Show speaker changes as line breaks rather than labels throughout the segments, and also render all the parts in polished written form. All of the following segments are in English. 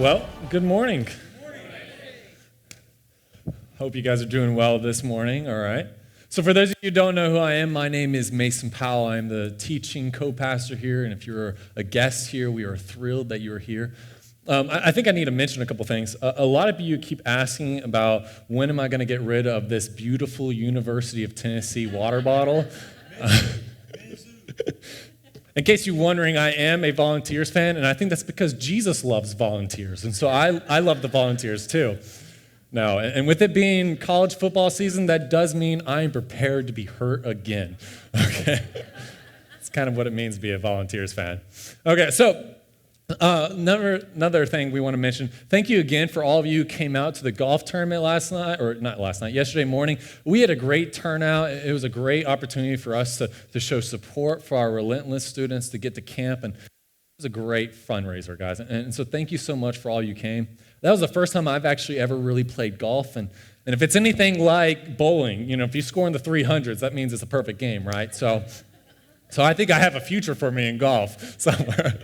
Well, good morning. Hope you guys are doing well this morning, all right? So for those of you who don't know who I am, my name is Mason Powell. I'm the teaching co-pastor here, and if you're a guest here, we are thrilled that you're here. I think I need to mention a couple things. A lot of you keep asking about when am I going to get rid of this beautiful University of Tennessee water bottle. In case you're wondering, I am a Volunteers fan, and I think that's because Jesus loves volunteers, and so I love the Volunteers too. No, and with it being college football season, that does mean I am prepared to be hurt again, okay? That's kind of what it means to be a Volunteers fan. Okay, so another thing we want to mention, thank you again for all of you who came out to the golf tournament yesterday morning. We had a great turnout. It was a great opportunity for us to show support for our Relentless students to get to camp, and it was a great fundraiser, guys. And so thank you so much for all you came. That was the first time I've actually ever really played golf, and if it's anything like bowling, if you score in the 300s, that means it's a perfect game, right? So I think I have a future for me in golf somewhere.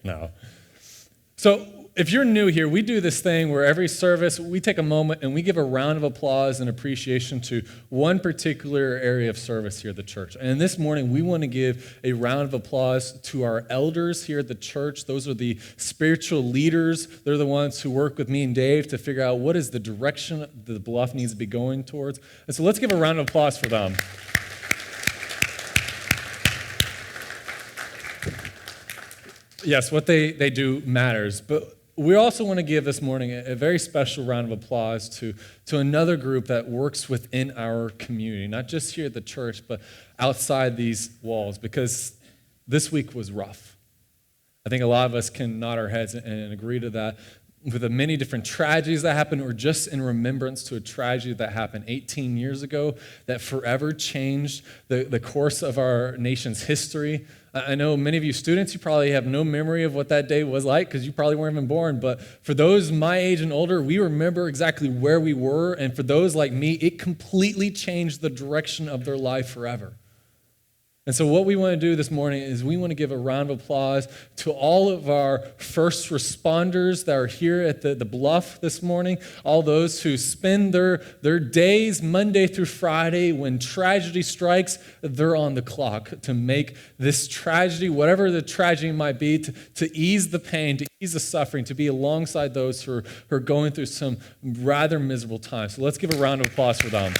No. So if you're new here, we do this thing where every service, we take a moment and we give a round of applause and appreciation to one particular area of service here at the church. And this morning, we want to give a round of applause to our elders here at the church. Those are the spiritual leaders. They're the ones who work with me and Dave to figure out what is the direction that the Bluff needs to be going towards. And so let's give a round of applause for them. Yes, what they do matters, but we also want to give this morning a very special round of applause to another group that works within our community, not just here at the church, but outside these walls, because this week was rough. I think a lot of us can nod our heads and agree to that. With the many different tragedies that happened, or just in remembrance to a tragedy that happened 18 years ago that forever changed the course of our nation's history. I know many of you students, you probably have no memory of what that day was like because you probably weren't even born, but for those my age and older, we remember exactly where we were, and for those like me, it completely changed the direction of their life forever. And so what we want to do this morning is we want to give a round of applause to all of our first responders that are here at the Bluff this morning, all those who spend their days Monday through Friday when tragedy strikes, they're on the clock to make this tragedy, whatever the tragedy might be, to ease the pain, to ease the suffering, to be alongside those who are going through some rather miserable times. So let's give a round of applause for them.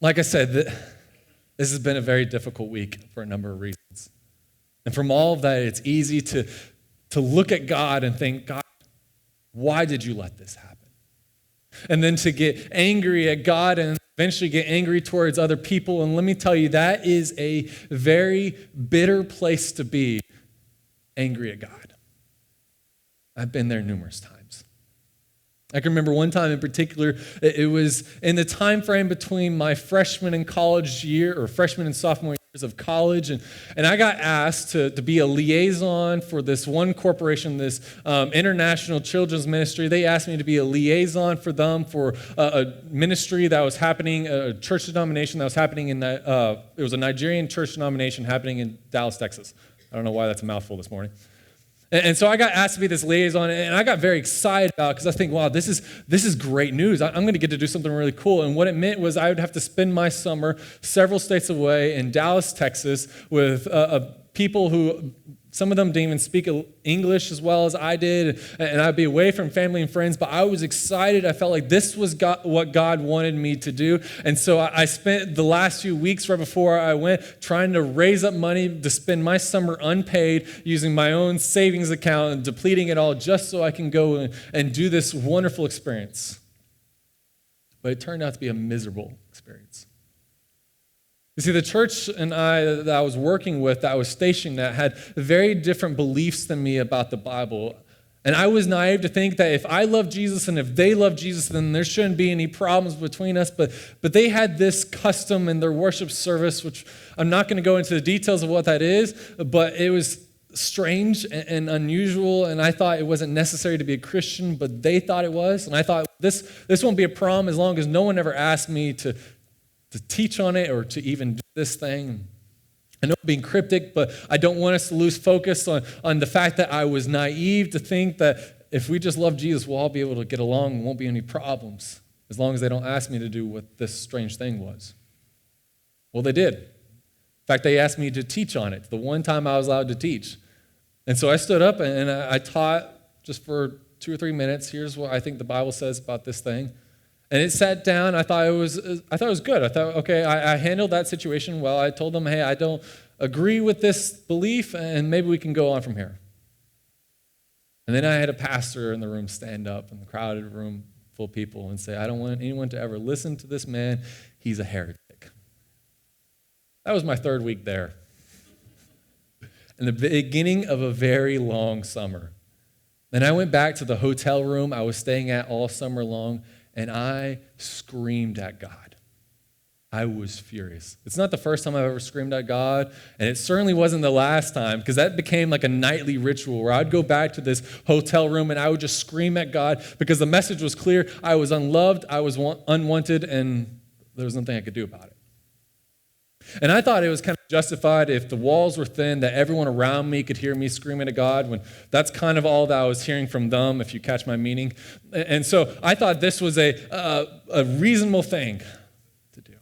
Like I said, this has been a very difficult week for a number of reasons. And from all of that, it's easy to look at God and think, God, why did you let this happen? And then to get angry at God and eventually get angry towards other people. And let me tell you, that is a very bitter place to be, angry at God. I've been there numerous times. I can remember one time in particular, it was in the time frame between my freshman and sophomore years of college, and I got asked to be a liaison for this one corporation, this international children's ministry. They asked me to be a liaison for them for a ministry that was happening, a church denomination that was happening it was a Nigerian church denomination happening in Dallas, Texas. I don't know why that's a mouthful this morning. And so I got asked to be this liaison, and I got very excited about it because I think, wow, this is great news. I'm going to get to do something really cool. And what it meant was I would have to spend my summer several states away in Dallas, Texas, with people who, some of them didn't even speak English as well as I did, and I'd be away from family and friends, but I was excited. I felt like this was what God wanted me to do, and so I spent the last few weeks right before I went trying to raise up money to spend my summer unpaid using my own savings account and depleting it all just so I can go and do this wonderful experience. But it turned out to be a miserable experience. You see, the church and that I was working with, that I was stationed at, had very different beliefs than me about the Bible. And I was naive to think that if I love Jesus and if they love Jesus, then there shouldn't be any problems between us. But they had this custom in their worship service, which I'm not going to go into the details of what that is, but it was strange and unusual, and I thought it wasn't necessary to be a Christian, but they thought it was. And I thought, this won't be a problem as long as no one ever asked me to teach on it or to even do this thing. I know I'm being cryptic, but I don't want us to lose focus on the fact that I was naive to think that if we just love Jesus, we'll all be able to get along and won't be any problems, as long as they don't ask me to do what this strange thing was. Well, they did. In fact, they asked me to teach on it, the one time I was allowed to teach. And so I stood up and I taught just for 2 or 3 minutes. Here's what I think the Bible says about this thing. And it sat down. I thought it was good. I thought, okay, I handled that situation well. I told them, hey, I don't agree with this belief, and maybe we can go on from here. And then I had a pastor in the room stand up in the crowded room full of people and say, I don't want anyone to ever listen to this man. He's a heretic. That was my 3rd week there. In the beginning of a very long summer. Then I went back to the hotel room I was staying at all summer long, and I screamed at God. I was furious. It's not the first time I've ever screamed at God, and it certainly wasn't the last time, because that became like a nightly ritual where I'd go back to this hotel room and I would just scream at God because the message was clear. I was unloved, I was unwanted, and there was nothing I could do about it. And I thought it was kind of justified if the walls were thin, that everyone around me could hear me screaming at God, when that's kind of all that I was hearing from them, if you catch my meaning. And so I thought this was a reasonable thing to do.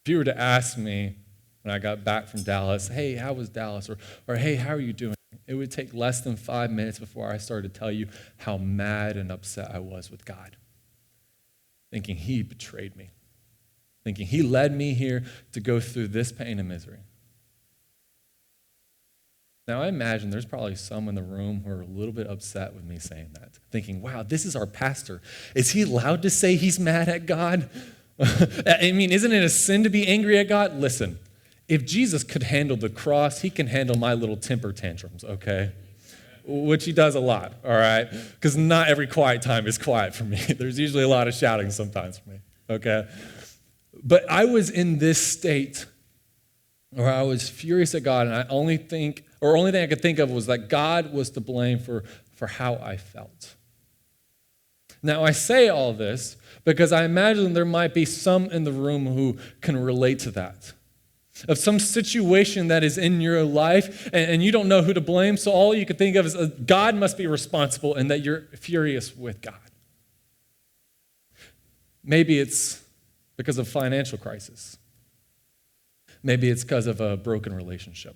If you were to ask me when I got back from Dallas, hey, how was Dallas? Or hey, how are you doing? It would take less than 5 minutes before I started to tell you how mad and upset I was with God, thinking he betrayed me. Thinking he led me here to go through this pain and misery. Now, I imagine there's probably some in the room who are a little bit upset with me saying that, thinking, wow, this is our pastor. Is he allowed to say he's mad at God? I mean, isn't it a sin to be angry at God? Listen, if Jesus could handle the cross, he can handle my little temper tantrums, okay? Which he does a lot, all right? Because not every quiet time is quiet for me. There's usually a lot of shouting sometimes for me, okay? But I was in this state where I was furious at God, and only thing I could think of was that God was to blame for how I felt. Now, I say all this because I imagine there might be some in the room who can relate to that. Of some situation that is in your life, and you don't know who to blame, so all you can think of is God must be responsible and that you're furious with God. Maybe it's because of financial crisis. Maybe it's because of a broken relationship.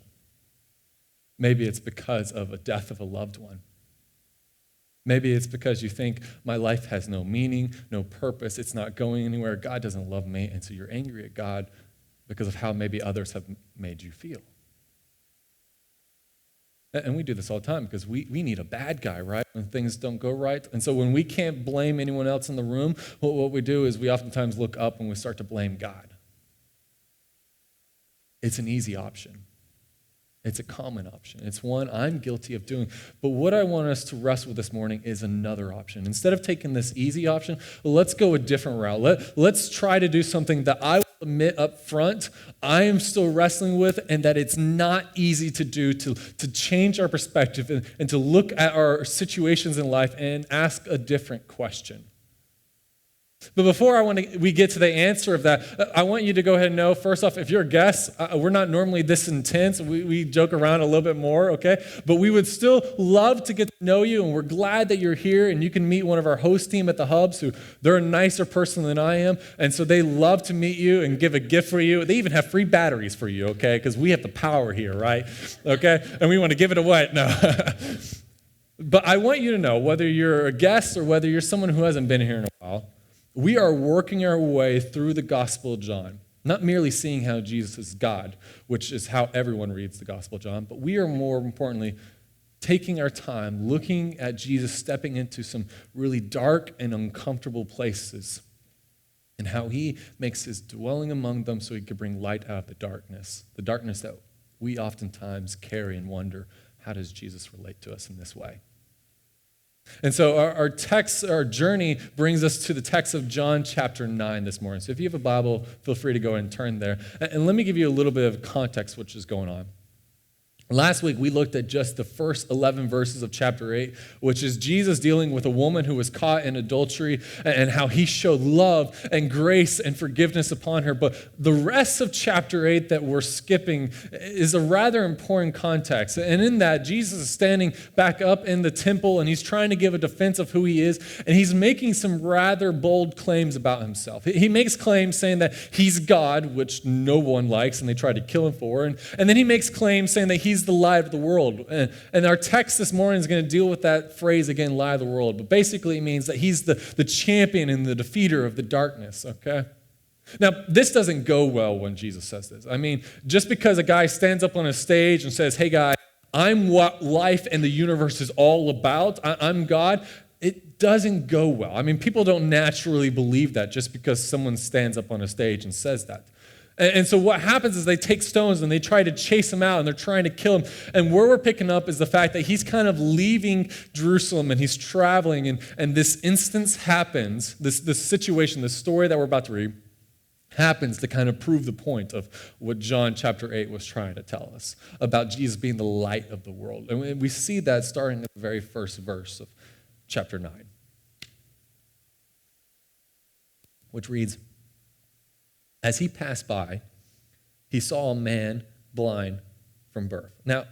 Maybe it's because of a death of a loved one. Maybe it's because you think my life has no meaning, no purpose, it's not going anywhere, God doesn't love me, and so you're angry at God because of how maybe others have made you feel. And we do this all the time because we need a bad guy, right, when things don't go right. And so when we can't blame anyone else in the room, what we do is we oftentimes look up and we start to blame God. It's an easy option. It's a common option. It's one I'm guilty of doing. But what I want us to wrestle with this morning is another option. Instead of taking this easy option, let's go a different route. Let's try to do something that I will admit up front I am still wrestling with, and that it's not easy to do, to change our perspective and to look at our situations in life and ask a different question. But before we get to the answer of that, I want you to go ahead and know, first off, if you're a guest, we're not normally this intense. We joke around a little bit more, okay? But we would still love to get to know you, and we're glad that you're here, and you can meet one of our host team at the Hubs, who they're a nicer person than I am, and so they love to meet you and give a gift for you. They even have free batteries for you, okay? Because we have the power here, right? Okay? And we want to give it away. No. But I want you to know, whether you're a guest or whether you're someone who hasn't been here in a while, we are working our way through the Gospel of John, not merely seeing how Jesus is God, which is how everyone reads the Gospel of John, but we are more importantly taking our time looking at Jesus stepping into some really dark and uncomfortable places and how he makes his dwelling among them so he could bring light out of the darkness that we oftentimes carry and wonder, how does Jesus relate to us in this way? And so our journey brings us to the text of John chapter 9 this morning. So if you have a Bible, feel free to go and turn there. And let me give you a little bit of context which is going on. Last week, we looked at just the first 11 verses of chapter 8, which is Jesus dealing with a woman who was caught in adultery and how he showed love and grace and forgiveness upon her. But the rest of chapter 8 that we're skipping is a rather important context. And in that, Jesus is standing back up in the temple and he's trying to give a defense of who he is. And he's making some rather bold claims about himself. He makes claims saying that he's God, which no one likes and they try to kill him for. And then he makes claims saying that he's the light of the world. And our text this morning is going to deal with that phrase again, light of the world. But basically it means that he's the champion and the defeater of the darkness, okay? Now, this doesn't go well when Jesus says this. I mean, just because a guy stands up on a stage and says, hey guys, I'm what life and the universe is all about, I'm God, it doesn't go well. I mean, people don't naturally believe that just because someone stands up on a stage and says that. And so what happens is they take stones and they try to chase him out and they're trying to kill him. And where we're picking up is the fact that he's kind of leaving Jerusalem and he's traveling. And this instance happens, this situation, this story that we're about to read, happens to kind of prove the point of what John chapter 8 was trying to tell us about Jesus being the light of the world. And we see that starting at the very first verse of chapter 9, which reads, as he passed by, he saw a man blind from birth. Now,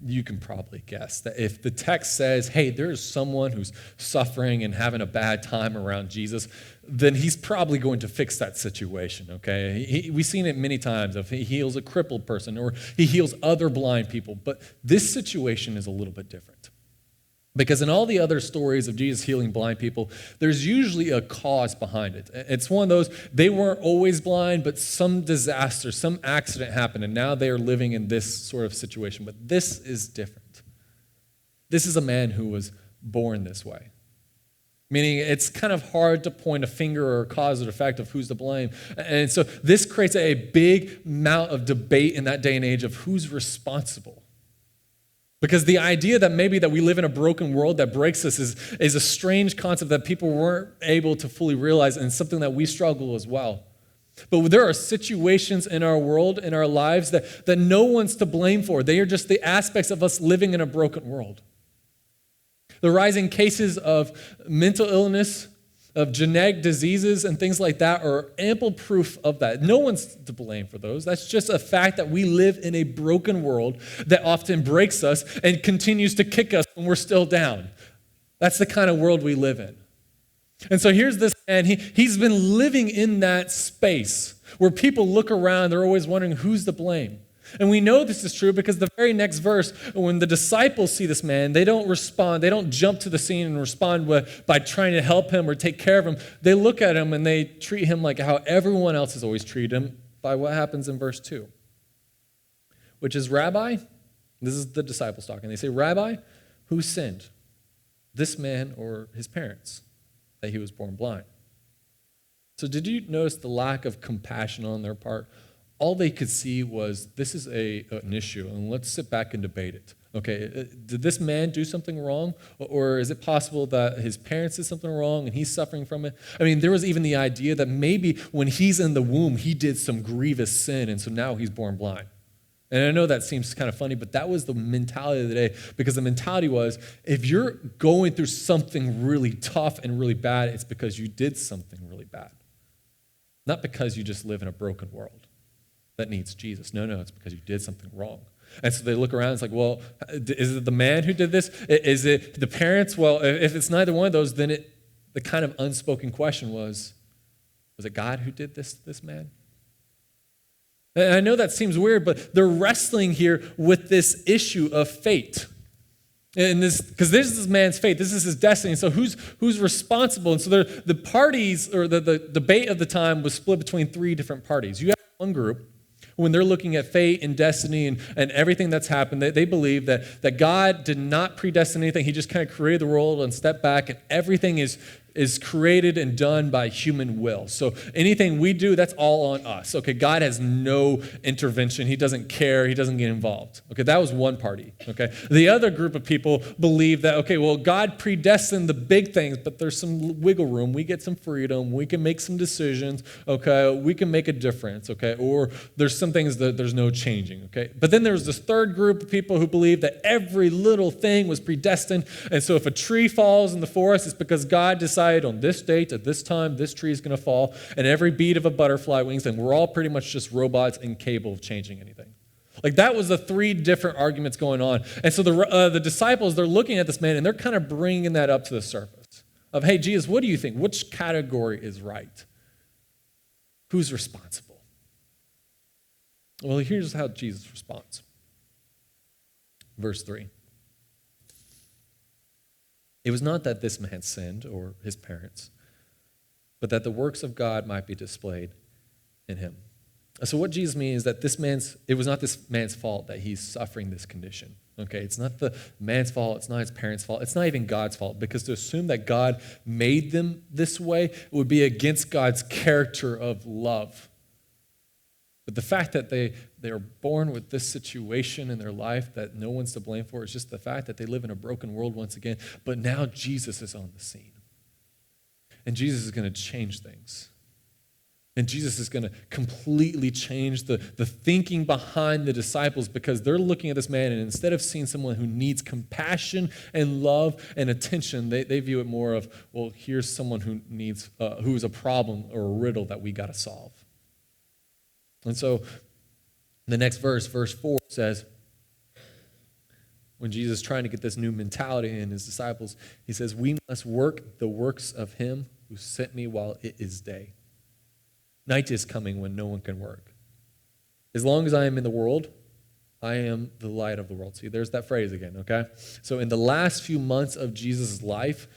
you can probably guess that if the text says, hey, there's someone who's suffering and having a bad time around Jesus, then he's probably going to fix that situation, okay? We've seen it many times. If he heals a crippled person or he heals other blind people. But this situation is a little bit different. Because in all the other stories of Jesus healing blind people, there's usually a cause behind it. It's one of those, they weren't always blind, but some disaster, some accident happened, and now they are living in this sort of situation. But this is different. This is a man who was born this way. Meaning it's kind of hard to point a finger or a cause or effect of who's to blame. And so this creates a big amount of debate in that day and age of who's responsible. Because the idea that maybe that we live in a broken world that breaks us is a strange concept that people weren't able to fully realize, and something that we struggle as well. But there are situations in our world, in our lives, that no one's to blame for. They are just the aspects of us living in a broken world. The rising cases of mental illness, of genetic diseases and things like that are ample proof of that. No one's to blame for those. That's just a fact that we live in a broken world that often breaks us and continues to kick us when we're still down. That's the kind of world we live in. And so here's this man, he's been living in that space where people look around, they're always wondering who's to blame. And we know this is true because the very next verse, when the disciples see this man, they don't respond. They don't jump to the scene and respond by trying to help him or take care of him. They look at him and they treat him like how everyone else has always treated him by what happens in verse 2, which is, Rabbi, this is the disciples talking. They say, Rabbi, who sinned, this man or his parents, that he was born blind? So did you notice the lack of compassion on their part? All they could see was, this is an issue, and let's sit back and debate it. Okay, did this man do something wrong? Or is it possible that his parents did something wrong and he's suffering from it? I mean, there was even the idea that maybe when he's in the womb, he did some grievous sin, and so now he's born blind. And I know that seems kind of funny, but that was the mentality of the day, because the mentality was, if you're going through something really tough and really bad, it's because you did something really bad. Not because you just live in a broken world that needs Jesus. No, it's because you did something wrong. And so they look around, it's like, well, is it the man who did this? Is it the parents? Well, if it's neither one of those, then the kind of unspoken question was it God who did this man? And I know that seems weird, but they're wrestling here with this issue of fate. And because this is this man's fate, this is his destiny. So who's responsible? And so the parties, or the debate of the time was split between three different parties. You have one group, when they're looking at fate and destiny and everything that's happened, they believe that God did not predestine anything. He just kind of created the world and stepped back, and everything is is created and done by human will. So anything we do, that's all on us. Okay, God has no intervention. He doesn't care. He doesn't get involved. Okay, that was one party. Okay, the other group of people believe that, okay, well, God predestined the big things, but there's some wiggle room. We get some freedom. We can make some decisions. Okay, we can make a difference. Okay, or there's some things that there's no changing. Okay, but then there's this third group of people who believe that every little thing was predestined, and so if a tree falls in the forest, it's because God decided on this date, at this time, this tree is going to fall, and every beat of a butterfly wings, and we're all pretty much just robots incapable of changing anything. Like that was the three different arguments going on. And so the disciples, they're looking at this man, and they're kind of bringing that up to the surface of, hey, Jesus, what do you think? Which category is right? Who's responsible? Well, here's how Jesus responds. Verse 3. It was not that this man sinned or his parents, but that the works of God might be displayed in him. So what Jesus means is that it was not this man's fault that he's suffering this condition. Okay, it's not the man's fault, it's not his parents' fault, it's not even God's fault, because to assume that God made them this way would be against God's character of love. But the fact that they are born with this situation in their life that no one's to blame for is just the fact that they live in a broken world once again. But now Jesus is on the scene. And Jesus is going to change things. And Jesus is going to completely change the thinking behind the disciples, because they're looking at this man, and instead of seeing someone who needs compassion and love and attention, they view it more of, well, here's someone who needs, who's a problem or a riddle that we got to solve. And so the next verse 4 says, when Jesus is trying to get this new mentality in his disciples, he says, we must work the works of him who sent me while it is day. Night is coming when no one can work. As long as I am in the world, I am the light of the world. See, there's that phrase again, okay? So in the last few months of Jesus' life,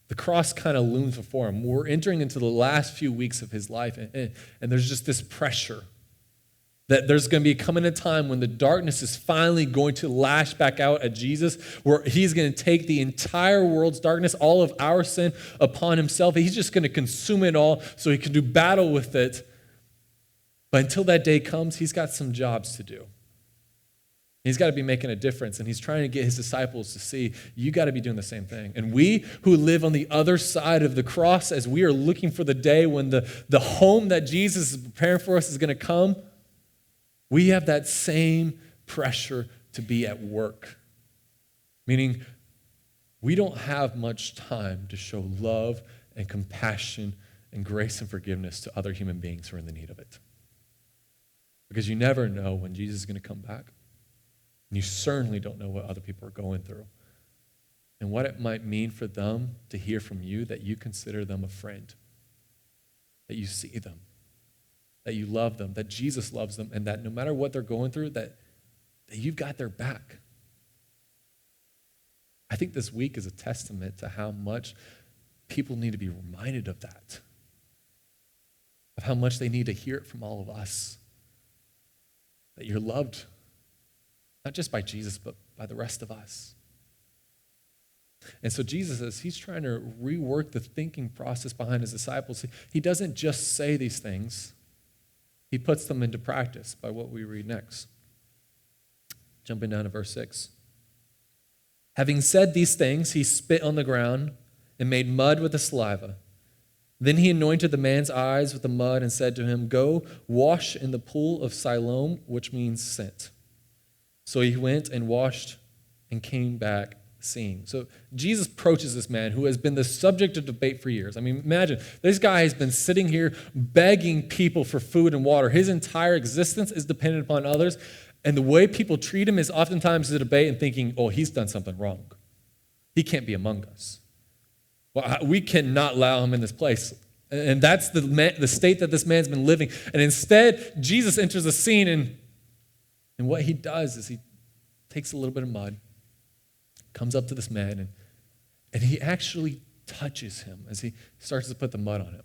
the cross kind of looms before him. We're entering into the last few weeks of his life, and there's just this pressure that there's going to be coming a time when the darkness is finally going to lash back out at Jesus, where he's going to take the entire world's darkness, all of our sin, upon himself. He's just going to consume it all so he can do battle with it. But until that day comes, he's got some jobs to do. He's got to be making a difference, and he's trying to get his disciples to see, you got to be doing the same thing. And we who live on the other side of the cross, as we are looking for the day when the home that Jesus is preparing for us is going to come, we have that same pressure to be at work. Meaning, we don't have much time to show love and compassion and grace and forgiveness to other human beings who are in the need of it. Because you never know when Jesus is going to come back. And you certainly don't know what other people are going through. And what it might mean for them to hear from you that you consider them a friend. That you see them. That you love them, that Jesus loves them, and that no matter what they're going through, that you've got their back. I think this week is a testament to how much people need to be reminded of that, of how much they need to hear it from all of us, that you're loved, not just by Jesus, but by the rest of us. And so Jesus, as he's trying to rework the thinking process behind his disciples, he doesn't just say these things. He puts them into practice by what we read next. Jumping down to verse 6. Having said these things, he spit on the ground and made mud with the saliva. Then he anointed the man's eyes with the mud and said to him, go wash in the pool of Siloam, which means sent. So he went and washed and came back seeing. So Jesus approaches this man who has been the subject of debate for years. I mean, imagine, this guy has been sitting here begging people for food and water. His entire existence is dependent upon others, and the way people treat him is oftentimes a debate and thinking, oh, he's done something wrong. He can't be among us. Well, we cannot allow him in this place. And that's the state that this man's been living. And instead, Jesus enters the scene, and what he does is he takes a little bit of mud, comes up to this man, and he actually touches him as he starts to put the mud on him.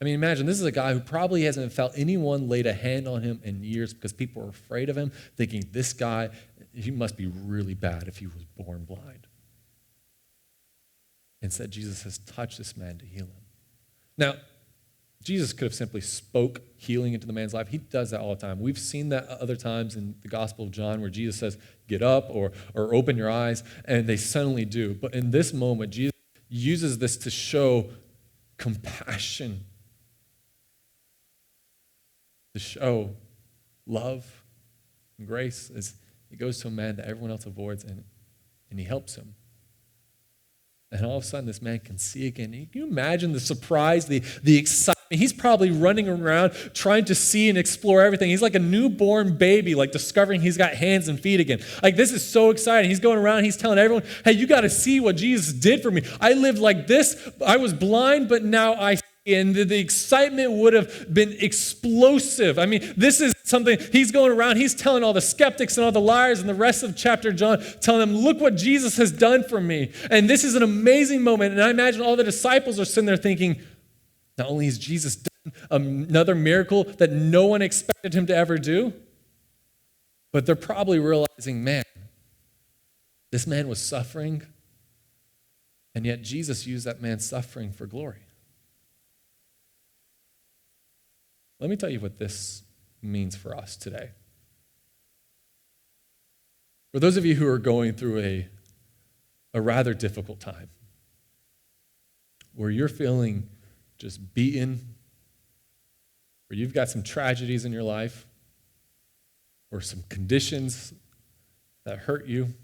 I mean, imagine, this is a guy who probably hasn't felt anyone laid a hand on him in years because people are afraid of him, thinking this guy, he must be really bad if he was born blind. Instead, Jesus has touched this man to heal him. Now, Jesus could have simply spoke healing into the man's life. He does that all the time. We've seen that other times in the Gospel of John where Jesus says, get up or open your eyes, and they suddenly do. But in this moment, Jesus uses this to show compassion, to show love and grace as he goes to a man that everyone else avoids, and he helps him. And all of a sudden, this man can see again. Can you imagine the surprise, the excitement? He's probably running around trying to see and explore everything. He's like a newborn baby, like discovering he's got hands and feet again. Like, this is so exciting. He's going around, he's telling everyone, hey, you got to see what Jesus did for me. I lived like this. I was blind, but now I see. And the excitement would have been explosive. I mean, this is something, he's going around, he's telling all the skeptics and all the liars and the rest of chapter John, telling them, look what Jesus has done for me. And this is an amazing moment. And I imagine all the disciples are sitting there thinking, not only has Jesus done another miracle that no one expected him to ever do, but they're probably realizing, man, this man was suffering, and yet Jesus used that man's suffering for glory. Let me tell you what this means for us today. For those of you who are going through a rather difficult time, where you're feeling just beaten, where you've got some tragedies in your life, or some conditions that hurt you,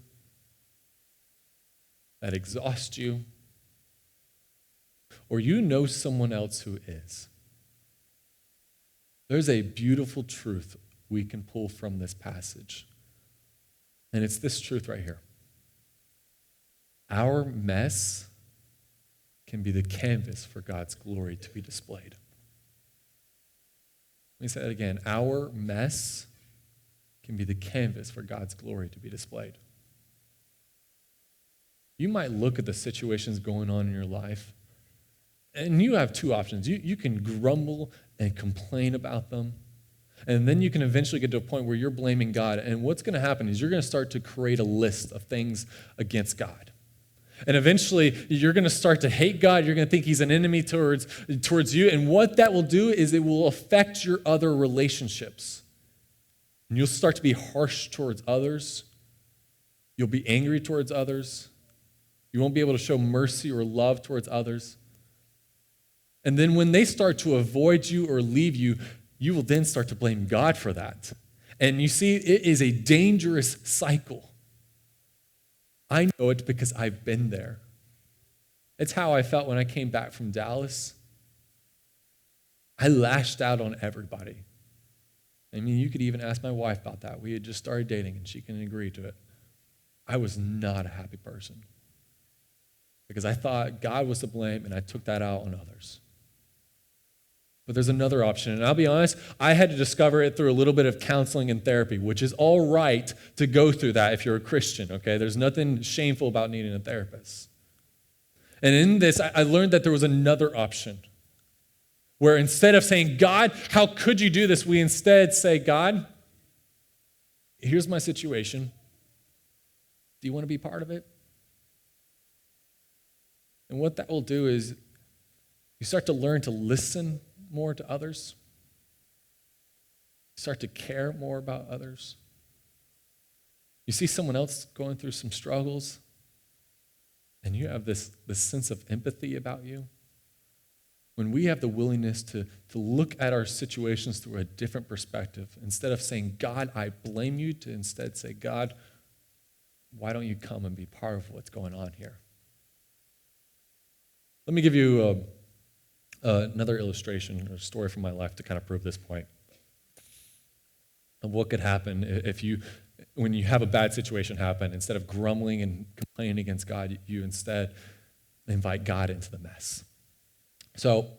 that exhaust you, or you know someone else who is. There's a beautiful truth we can pull from this passage. And it's this truth right here. Our mess can be the canvas for God's glory to be displayed. Let me say that again. Our mess can be the canvas for God's glory to be displayed. You might look at the situations going on in your life, and you have two options. You can grumble and complain about them, and then you can eventually get to a point where you're blaming God, and what's going to happen is you're going to start to create a list of things against God. And eventually, you're going to start to hate God. You're going to think he's an enemy towards you, and what that will do is it will affect your other relationships. And you'll start to be harsh towards others. You'll be angry towards others. You won't be able to show mercy or love towards others. And then when they start to avoid you or leave you, you will then start to blame God for that. And you see, it is a dangerous cycle. I know it because I've been there. It's how I felt when I came back from Dallas. I lashed out on everybody. I mean, you could even ask my wife about that. We had just started dating, and she can agree to it. I was not a happy person because I thought God was to blame, and I took that out on others. But there's another option, and I'll be honest, I had to discover it through a little bit of counseling and therapy, which is all right to go through that if you're a Christian, okay? There's nothing shameful about needing a therapist. And in this, I learned that there was another option, where instead of saying, God, how could you do this? We instead say, God, here's my situation. Do you want to be part of it? And what that will do is you start to learn to listen more to others. You start to care more about others. You see someone else going through some struggles, and you have this sense of empathy about you. When we have the willingness to look at our situations through a different perspective, instead of saying, God, I blame you, to instead say, God, why don't you come and be part of what's going on here? Let me give you another illustration or story from my life to kind of prove this point of what could happen if when you have a bad situation happen, instead of grumbling and complaining against God, you instead invite God into the mess. So,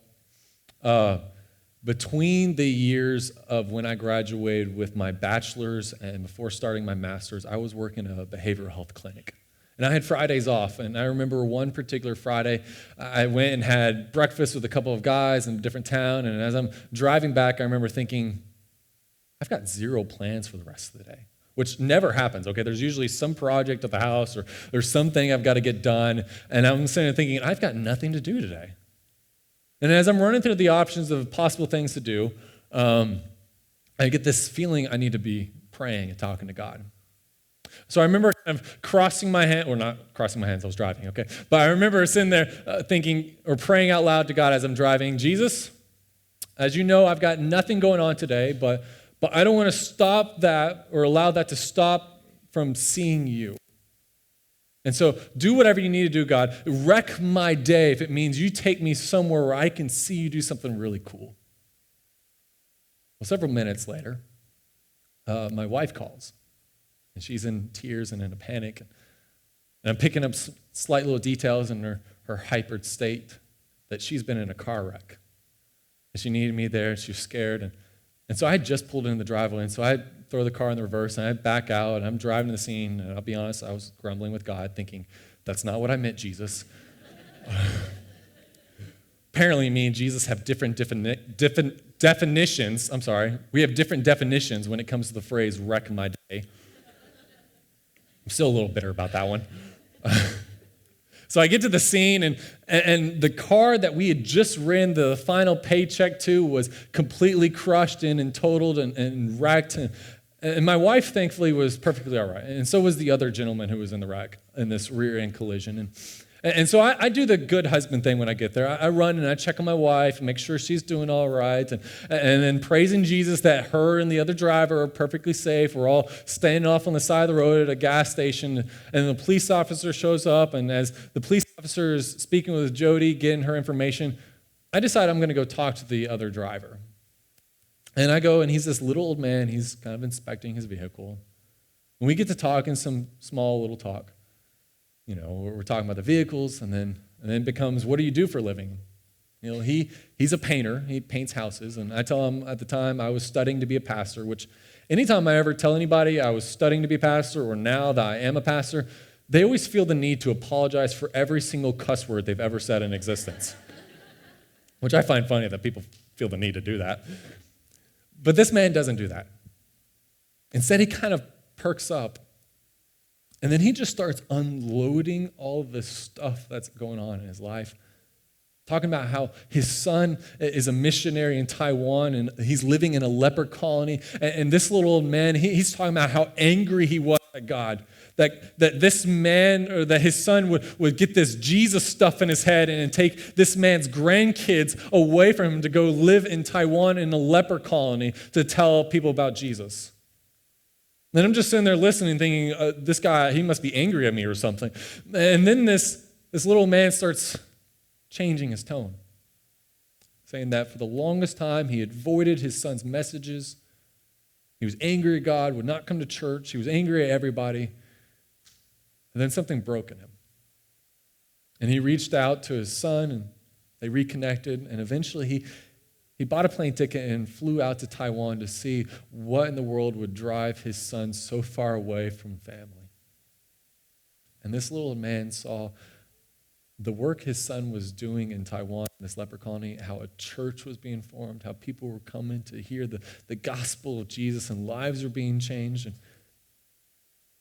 between the years of when I graduated with my bachelor's and before starting my master's, I was working at a behavioral health clinic. And I had Fridays off, and I remember one particular Friday, I went and had breakfast with a couple of guys in a different town, and as I'm driving back, I remember thinking, I've got zero plans for the rest of the day. which never happens, okay? There's usually some project at the house or there's something I've got to get done, and I'm sitting there thinking, I've got nothing to do today. And as I'm running through the options of possible things to do, I get this feeling I need to be praying and talking to God. So I remember kind of crossing my hand, or not crossing my hands, I was driving, okay? But I remember sitting there thinking or praying out loud to God as I'm driving, Jesus, as you know, I've got nothing going on today, but I don't want to stop that or allow that to stop from seeing you. And so do whatever you need to do, God. Wreck my day if it means you take me somewhere where I can see you do something really cool. Well, several minutes later, my wife calls. And she's in tears and in a panic. And I'm picking up slight little details in her hypered state that she's been in a car wreck. And she needed me there. She was scared. And so I had just pulled in the driveway. And so I throw the car in the reverse, and I back out, and I'm driving to the scene. And I'll be honest, I was grumbling with God, thinking, that's not what I meant, Jesus. Apparently, me and Jesus have different definitions. I'm sorry. We have different definitions when it comes to the phrase, wreck my day. I'm still a little bitter about that one. So I get to the scene, and the car that we had just written the final paycheck to was completely crushed in and totaled and wrecked. And my wife, thankfully, was perfectly all right. And so was the other gentleman who was in the wreck in this rear-end collision. And so I do the good husband thing when I get there. I run and I check on my wife and make sure she's doing all right. And then praising Jesus that her and the other driver are perfectly safe. We're all standing off on the side of the road at a gas station. And the police officer shows up. And as the police officer is speaking with Jody, getting her information, I decide I'm going to go talk to the other driver. And I go, and he's this little old man. He's kind of inspecting his vehicle. And we get to talk in some small little talk. You know, we're talking about the vehicles, and then it becomes, what do you do for a living? You know, he's a painter. He paints houses, and I tell him at the time I was studying to be a pastor, which anytime I ever tell anybody I was studying to be a pastor or now that I am a pastor, they always feel the need to apologize for every single cuss word they've ever said in existence, which I find funny that people feel the need to do that. But this man doesn't do that. Instead, he kind of perks up. And then he just starts unloading all of this stuff that's going on in his life, talking about how his son is a missionary in Taiwan and he's living in a leper colony. And this little old man, he's talking about how angry he was at God, that this man or that his son would get this Jesus stuff in his head and take this man's grandkids away from him to go live in Taiwan in a leper colony to tell people about Jesus. And I'm just sitting there listening, thinking, this guy, he must be angry at me or something. And then this little man starts changing his tone, saying that for the longest time he avoided his son's messages. He was angry at God, would not come to church. He was angry at everybody. And then something broke in him. And he reached out to his son, and they reconnected, and eventually he bought a plane ticket and flew out to Taiwan to see what in the world would drive his son so far away from family. And this little man saw the work his son was doing in Taiwan, in this leper colony, how a church was being formed, how people were coming to hear the gospel of Jesus and lives were being changed. And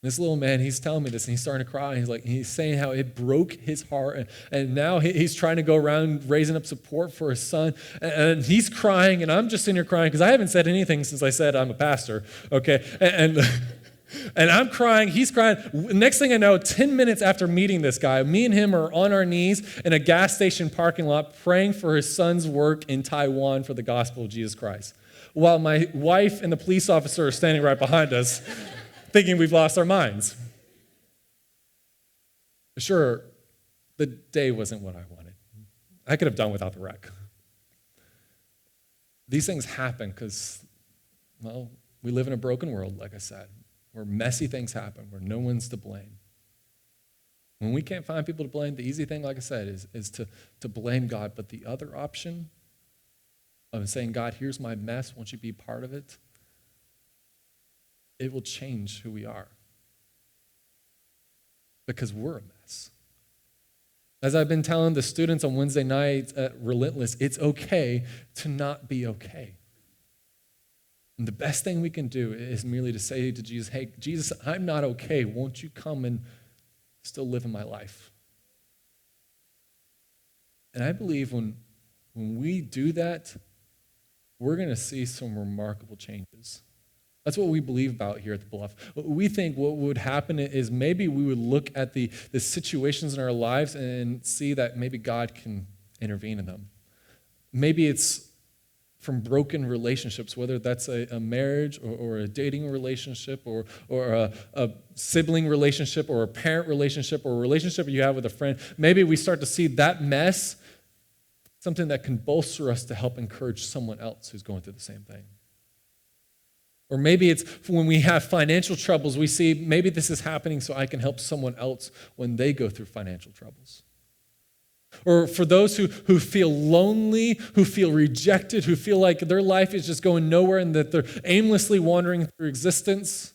this little man, he's telling me this, and he's starting to cry. He's saying how it broke his heart, and now he's trying to go around raising up support for his son, and he's crying, and I'm just sitting here crying because I haven't said anything since I said I'm a pastor, okay? And I'm crying, he's crying. Next thing I know, 10 minutes after meeting this guy, me and him are on our knees in a gas station parking lot praying for his son's work in Taiwan for the gospel of Jesus Christ, while my wife and the police officer are standing right behind us, thinking we've lost our minds. Sure, the day wasn't what I wanted. I could have done without the wreck. These things happen because, well, we live in a broken world, like I said, where messy things happen, where no one's to blame. When we can't find people to blame, the easy thing, like I said, is to blame God. But the other option of saying, God, here's my mess, won't you be part of it? It will change who we are. Because we're a mess. As I've been telling the students on Wednesday nights at Relentless, it's okay to not be okay. And the best thing we can do is merely to say to Jesus, hey, Jesus, I'm not okay. Won't you come and still live in my life? And I believe when we do that, we're going to see some remarkable changes. That's what we believe about here at the Bluff. We think what would happen is maybe we would look at the situations in our lives and see that maybe God can intervene in them. Maybe it's from broken relationships, whether that's a marriage or a dating relationship or a sibling relationship or a parent relationship or a relationship you have with a friend. Maybe we start to see that mess, something that can bolster us to help encourage someone else who's going through the same thing. Or maybe it's when we have financial troubles, we see maybe this is happening so I can help someone else when they go through financial troubles. Or for those who feel lonely, who feel rejected, who feel like their life is just going nowhere and that they're aimlessly wandering through existence,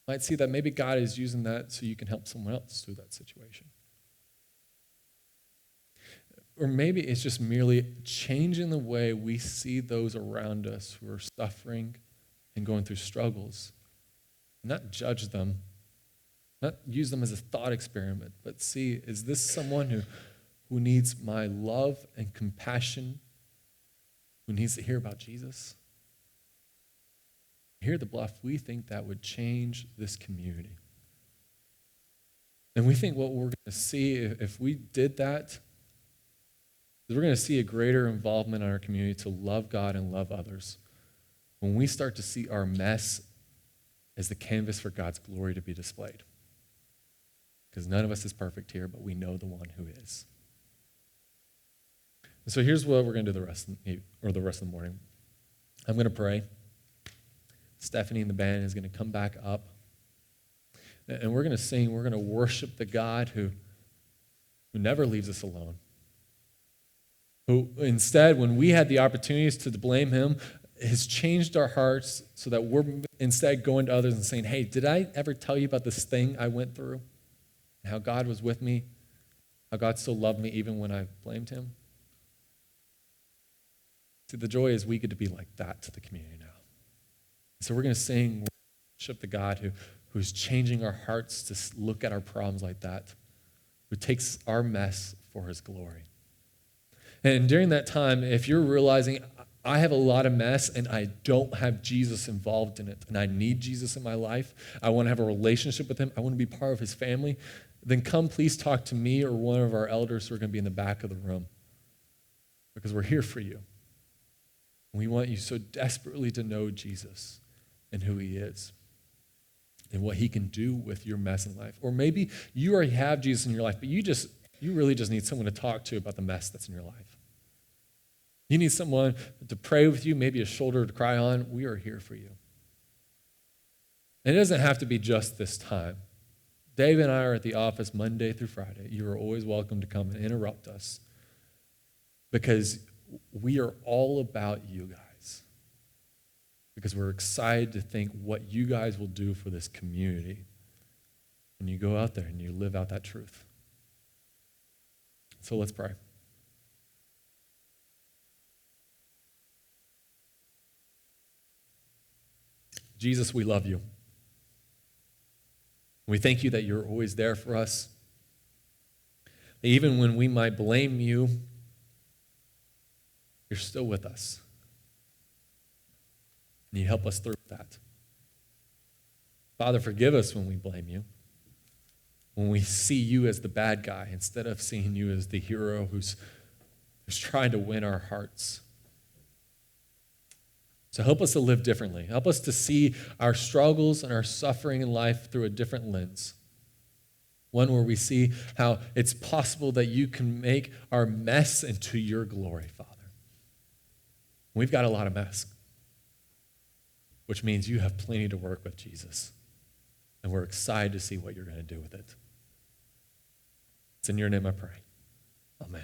might see that maybe God is using that so you can help someone else through that situation. Or maybe it's just merely changing the way we see those around us who are suffering and going through struggles. Not judge them, not use them as a thought experiment, but see, is this someone who needs my love and compassion, who needs to hear about Jesus? Here at the Bluff, we think that would change this community. And we think what we're going to see if we did that, we're going to see a greater involvement in our community to love God and love others when we start to see our mess as the canvas for God's glory to be displayed. Because none of us is perfect here, but we know the one who is. And so here's what we're going to do the rest of the morning. I'm going to pray. Stephanie and the band is going to come back up. And we're going to sing. We're going to worship the God who never leaves us alone. Who instead, when we had the opportunities to blame him, has changed our hearts so that we're instead going to others and saying, hey, did I ever tell you about this thing I went through? And how God was with me? How God still loved me even when I blamed him? See, the joy is we get to be like that to the community now. So we're going to sing, worship the God who's changing our hearts to look at our problems like that, who takes our mess for his glory. And during that time, if you're realizing I have a lot of mess and I don't have Jesus involved in it, and I need Jesus in my life, I want to have a relationship with him, I want to be part of his family, then come please talk to me or one of our elders who are going to be in the back of the room. Because we're here for you. We want you so desperately to know Jesus and who he is and what he can do with your mess in life. Or maybe you already have Jesus in your life, but you really just need someone to talk to about the mess that's in your life. You need someone to pray with you, maybe a shoulder to cry on. We are here for you. And it doesn't have to be just this time. Dave and I are at the office Monday through Friday. You are always welcome to come and interrupt us because we are all about you guys. Because we're excited to think what you guys will do for this community when you go out there and you live out that truth. So let's pray. Jesus, we love you. We thank you that you're always there for us. Even when we might blame you, you're still with us. And you help us through that. Father, forgive us when we blame you. When we see you as the bad guy instead of seeing you as the hero who's trying to win our hearts. So help us to live differently. Help us to see our struggles and our suffering in life through a different lens. One where we see how it's possible that you can make our mess into your glory, Father. We've got a lot of mess, which means you have plenty to work with, Jesus. And we're excited to see what you're going to do with it. It's in your name I pray. Amen.